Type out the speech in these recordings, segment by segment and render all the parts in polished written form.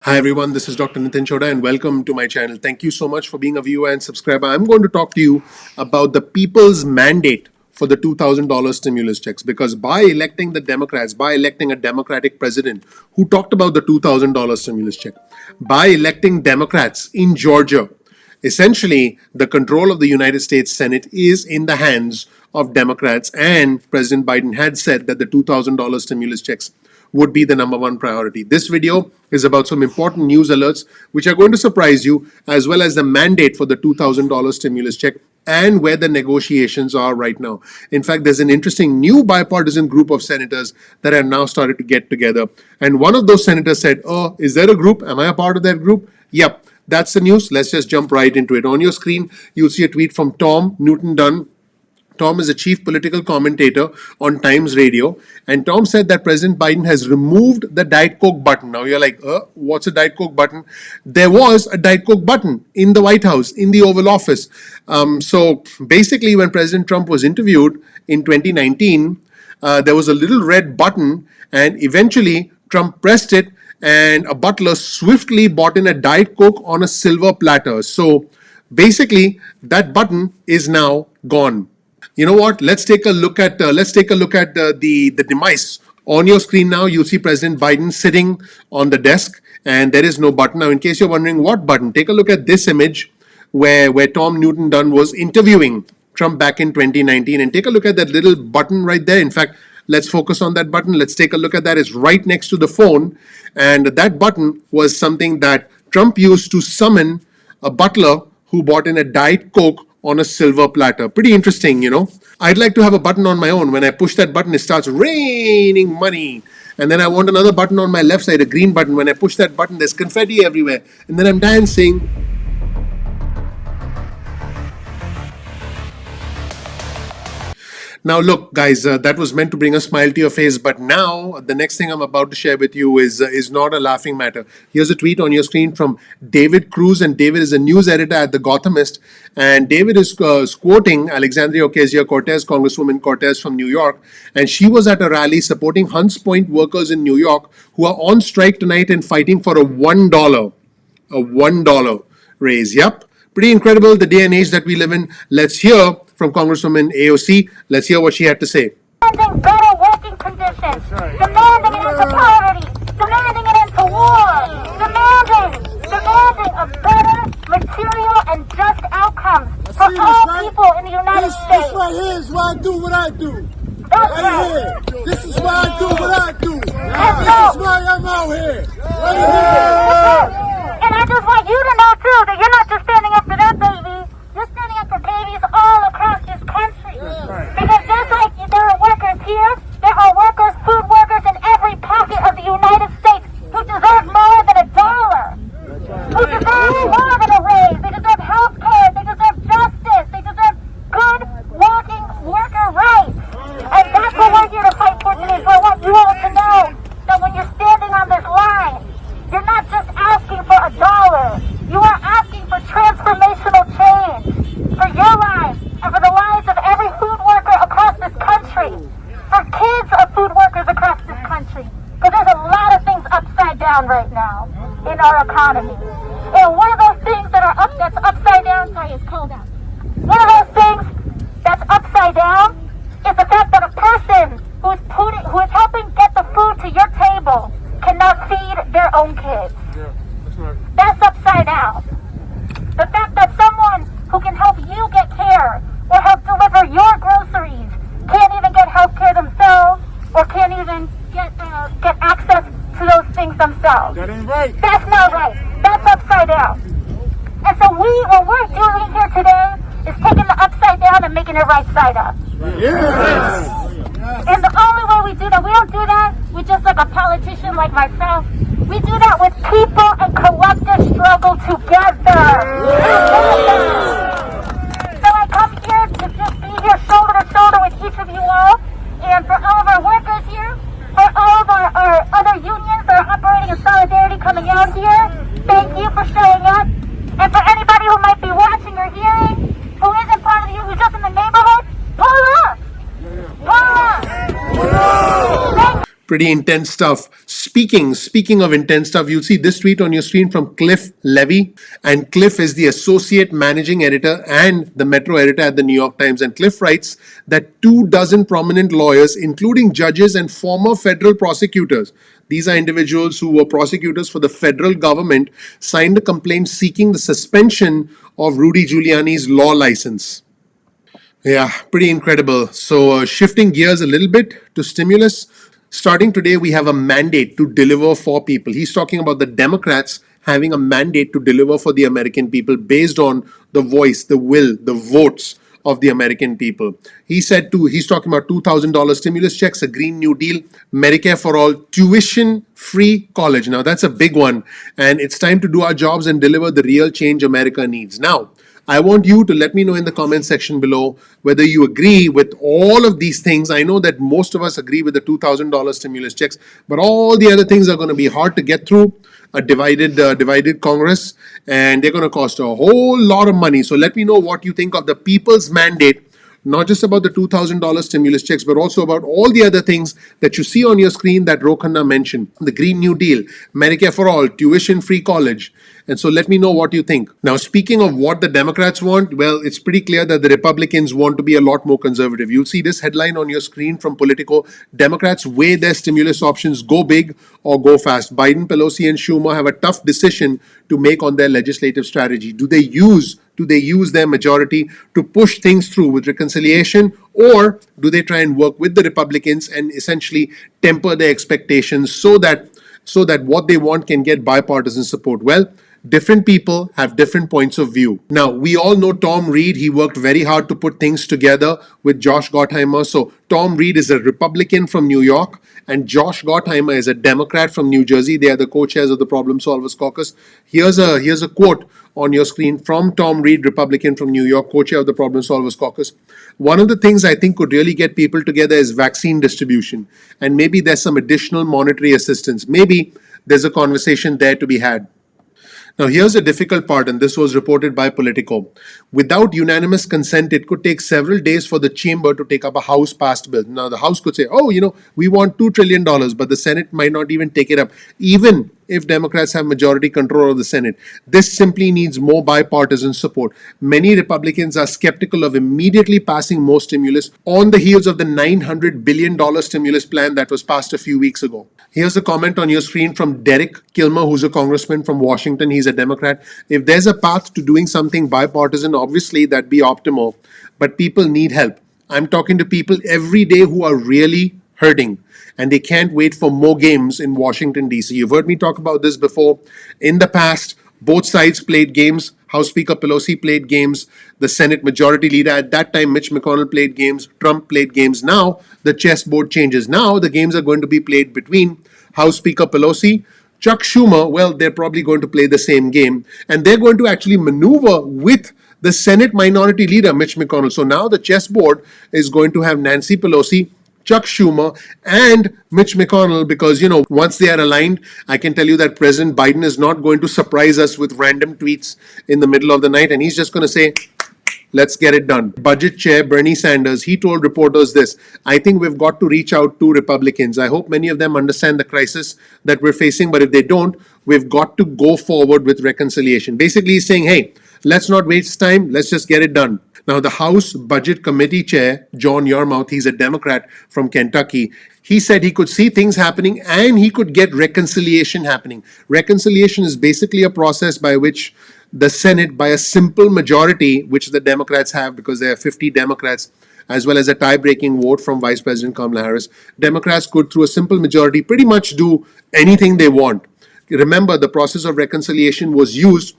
Hi everyone, this is Dr. Nitin Chhoda and welcome to my channel. Thank you so much for being a viewer and subscriber. I'm going to talk to you about the people's mandate for the $2,000 stimulus checks because by electing the Democrats, by electing a Democratic president who talked about the $2,000 stimulus check, by electing Democrats in Georgia, essentially the control of the United States Senate is in the hands of Democrats, and President Biden had said that the $2,000 stimulus checks would be the number one priority. This video is about some important news alerts which are going to surprise you, as well as the mandate for the $2,000 stimulus check and where the negotiations are right now. In fact, there's an interesting new bipartisan group of senators that have now started to get together. And one of those senators said, "Oh, is there a group? Am I a part of that group?" Yep, that's the news. Let's just jump right into it. On your screen, you'll see a tweet from Tom Newton Dunn. Tom is a chief political commentator on Times Radio, and Tom said that President Biden has removed the Diet Coke button. Now you're like, what's a Diet Coke button? There was a Diet Coke button in the White House, in the Oval Office. So basically, when President Trump was interviewed in 2019, there was a little red button, and eventually Trump pressed it, and a butler swiftly bought in a Diet Coke on a silver platter. So basically, that button is now gone. You know what? Let's take a look at the demise. On your screen now, you see President Biden sitting on the desk, and there is no button. Now, in case you're wondering what button, take a look at this image where Tom Newton Dunn was interviewing Trump back in 2019, and take a look at that little button right there. In fact, let's focus on that button. Let's take a look at that. It's right next to the phone, and that button was something that Trump used to summon a butler who bought in a Diet Coke on a silver platter. Pretty interesting, you know. I'd like to have a button on my own. When I push that button, it starts raining money. And then I want another button on my left side, a green button. When I push that button, there's confetti everywhere. And then I'm dancing. Now, look, guys, that was meant to bring a smile to your face. But now, the next thing I'm about to share with you is not a laughing matter. Here's a tweet on your screen from David Cruz, and David is a news editor at The Gothamist. And David is quoting Alexandria Ocasio-Cortez, Congresswoman Cortez from New York. And she was at a rally supporting Hunts Point workers in New York who are on strike tonight and fighting for a $1 raise. Yep. Pretty incredible, the day and age that we live in. Let's hear from Congresswoman AOC. Let's hear what she had to say. Demanding better working conditions, demanding an end to poverty, demanding an end to war, demanding a better material and just outcomes for all people in the United States. This right here is why I do what I do. That's Right here. This is why I do what I do. This right. is why I'm out here. Right here. And I just want you to know too that you're not just standing up for that baby, you're standing up for babies all across this country. Because just like there are workers here, there are workers, food workers in every pocket of the United States who deserve more than $1, who deserve more than a raise. They deserve health care, they deserve justice, they deserve good working worker rights. And that's what we're here to fight for today. So I want you all to know that when you're standing on this line, you're not just asking for $1. You are asking for transformational change for your lives and for the lives of every food worker across this country, for kids of food workers across this country. Because there's a lot of things upside down right now in our economy. And one of those things that's upside down, sorry, it's cold out. One of those things that's upside down is the fact that a person who is helping get the food to your table cannot feed their own kids. That's upside down. The fact that someone who can help you get care or help deliver your groceries can't even get health care themselves or can't even get access to those things themselves. That ain't right. That's not right. That's upside down. And so what we're doing here today is taking the upside down and making it right side up. Yes. And the only way we do that, we don't do that with just like a politician like myself. We do that with people and collective struggle together. So I come here to just be here shoulder to shoulder with each of you all. And for all of our workers here, for all of our other unions that are operating in solidarity coming out here, thank you for showing up. And for anybody who might be watching or hearing, who isn't part of you, who's just in the neighborhood, pull up. Pull up. Pretty intense stuff. Speaking of intense stuff, you'll see this tweet on your screen from Cliff Levy. And Cliff is the associate managing editor and the Metro editor at the New York Times. And Cliff writes that 24 prominent lawyers, including judges and former federal prosecutors, these are individuals who were prosecutors for the federal government, signed a complaint seeking the suspension of Rudy Giuliani's law license. Yeah, pretty incredible. So, shifting gears a little bit to stimulus. Starting today, we have a mandate to deliver for people. He's talking about the Democrats having a mandate to deliver for the American people based on the voice, the will, the votes of the American people. He said too, he's talking about $2,000 stimulus checks, a Green New Deal, Medicare for all, tuition free college. Now, that's a big one. And it's time to do our jobs and deliver the real change America needs. Now, I want you to let me know in the comment section below whether you agree with all of these things. I know that most of us agree with the $2,000 stimulus checks, but all the other things are going to be hard to get through. A divided Congress, and they're going to cost a whole lot of money. So let me know what you think of the people's mandate, not just about the $2,000 stimulus checks, but also about all the other things that you see on your screen that Rokhanna mentioned. The Green New Deal, Medicare for all, tuition-free college. And so let me know what you think. Now, speaking of what the Democrats want, well, it's pretty clear that the Republicans want to be a lot more conservative. You'll see this headline on your screen from Politico. Democrats weigh their stimulus options, go big or go fast. Biden, Pelosi, and Schumer have a tough decision to make on their legislative strategy. Do they use their majority to push things through with reconciliation, or do they try and work with the Republicans and essentially temper their expectations so that what they want can get bipartisan support? Well, different people have different points of view. Now, we all know Tom Reed. He worked very hard to put things together with Josh Gottheimer. So Tom Reed is a Republican from New York, and Josh Gottheimer is a Democrat from New Jersey. They are the co-chairs of the Problem Solvers Caucus. Here's a quote on your screen from Tom Reed, Republican from New York, co-chair of the Problem Solvers Caucus. One of the things I think could really get people together is vaccine distribution, and maybe there's some additional monetary assistance. Maybe there's a conversation there to be had. Now, here's the difficult part, and this was reported by Politico. Without unanimous consent, it could take several days for the chamber to take up a House passed bill. Now, the House could say, oh, we want $2 trillion, but the Senate might not even take it up, even if Democrats have majority control of the Senate. This simply needs more bipartisan support. Many Republicans are skeptical of immediately passing more stimulus on the heels of the $900 billion stimulus plan that was passed a few weeks ago. Here's a comment on your screen from Derek Kilmer, who's a congressman from Washington. He's a Democrat. If there's a path to doing something bipartisan, obviously that'd be optimal, but people need help. I'm talking to people every day who are really hurting, and they can't wait for more games in Washington, D.C. You've heard me talk about this before. In the past, both sides played games. House Speaker Pelosi played games. The Senate Majority Leader at that time, Mitch McConnell, played games. Trump played games. Now, the chessboard changes. Now, the games are going to be played between House Speaker Pelosi, Chuck Schumer. Well, they're probably going to play the same game, and they're going to actually maneuver with the Senate Minority Leader, Mitch McConnell. So now the chessboard is going to have Nancy Pelosi, Chuck Schumer, and Mitch McConnell, because, once they are aligned, I can tell you that President Biden is not going to surprise us with random tweets in the middle of the night, and he's just going to say, let's get it done. Budget Chair Bernie Sanders, he told reporters this: I think we've got to reach out to Republicans. I hope many of them understand the crisis that we're facing, but if they don't, we've got to go forward with reconciliation. Basically, he's saying, hey, let's not waste time, let's just get it done. Now, the House Budget Committee Chair, John Yarmouth, he's a Democrat from Kentucky, he said he could see things happening and he could get reconciliation happening. Reconciliation is basically a process by which the Senate, by a simple majority, which the Democrats have because there are 50 Democrats, as well as a tie-breaking vote from Vice President Kamala Harris, Democrats could, through a simple majority, pretty much do anything they want. Remember, the process of reconciliation was used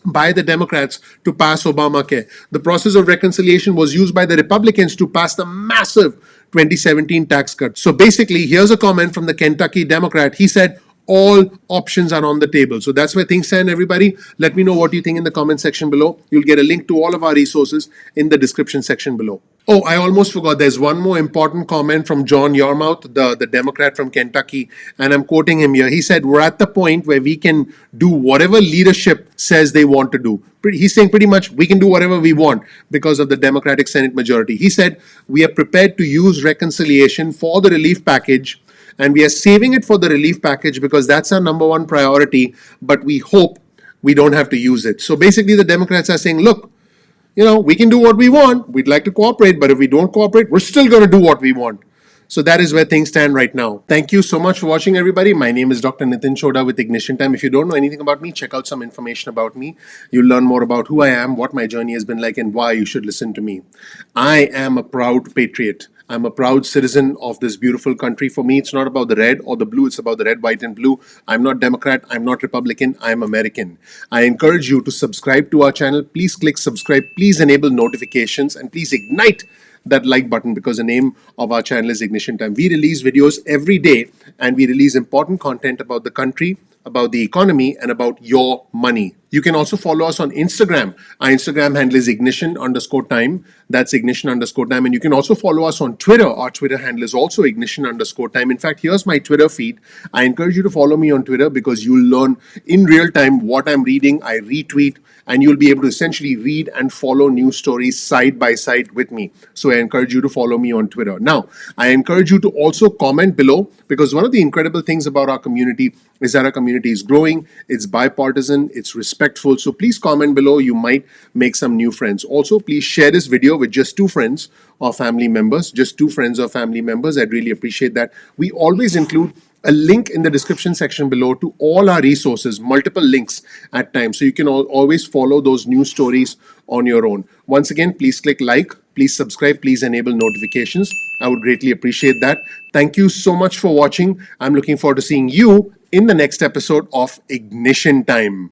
by the Democrats to pass Obamacare. The process of reconciliation was used by the Republicans to pass the massive 2017 tax cut. So basically, here's a comment from the Kentucky Democrat. He said, all options are on the table. So that's where things stand, everybody. Let me know what you think in the comment section below. You'll get a link to all of our resources in the description section below. Oh, I almost forgot. There's one more important comment from John Yarmouth, the Democrat from Kentucky, and I'm quoting him here. He said, we're at the point where we can do whatever leadership says they want to do. He's saying pretty much we can do whatever we want because of the Democratic Senate majority. He said, we are prepared to use reconciliation for the relief package and we are saving it for the relief package because that's our number one priority, but we hope we don't have to use it. So basically, the Democrats are saying, look, we can do what we want. We'd like to cooperate, but if we don't cooperate, we're still going to do what we want. So that is where things stand right now. Thank you so much for watching, everybody. My name is Dr. Nitin Chhoda with Ignition Time. If you don't know anything about me, check out some information about me. You'll learn more about who I am, what my journey has been like, and why you should listen to me. I am a proud patriot. I'm a proud citizen of this beautiful country. For me, it's not about the red or the blue, it's about the red, white, and blue. I'm not Democrat, I'm not Republican, I'm American. I encourage you to subscribe to our channel. Please click subscribe, please enable notifications, and please ignite that like button because the name of our channel is Ignition Time. We release videos every day and we release important content about the country, about the economy, and about your money. You can also follow us on Instagram. Our Instagram handle is ignition_time. That's ignition_time. And you can also follow us on Twitter. Our Twitter handle is also ignition_time. In fact, here's my Twitter feed. I encourage you to follow me on Twitter because you'll learn in real time what I'm reading. I retweet, and you'll be able to essentially read and follow news stories side by side with me. So I encourage you to follow me on Twitter. Now, I encourage you to also comment below because one of the incredible things about our community is that our community is growing, it's bipartisan, it's respectful. So please comment below. You might make some new friends. Also, please share this video with just 2 friends or family members, just 2 friends or family members. I'd really appreciate that. We always include a link in the description section below to all our resources, multiple links at times. So you can always follow those news stories on your own. Once again, please click like, please subscribe, please enable notifications. I would greatly appreciate that. Thank you so much for watching. I'm looking forward to seeing you in the next episode of Ignition Time.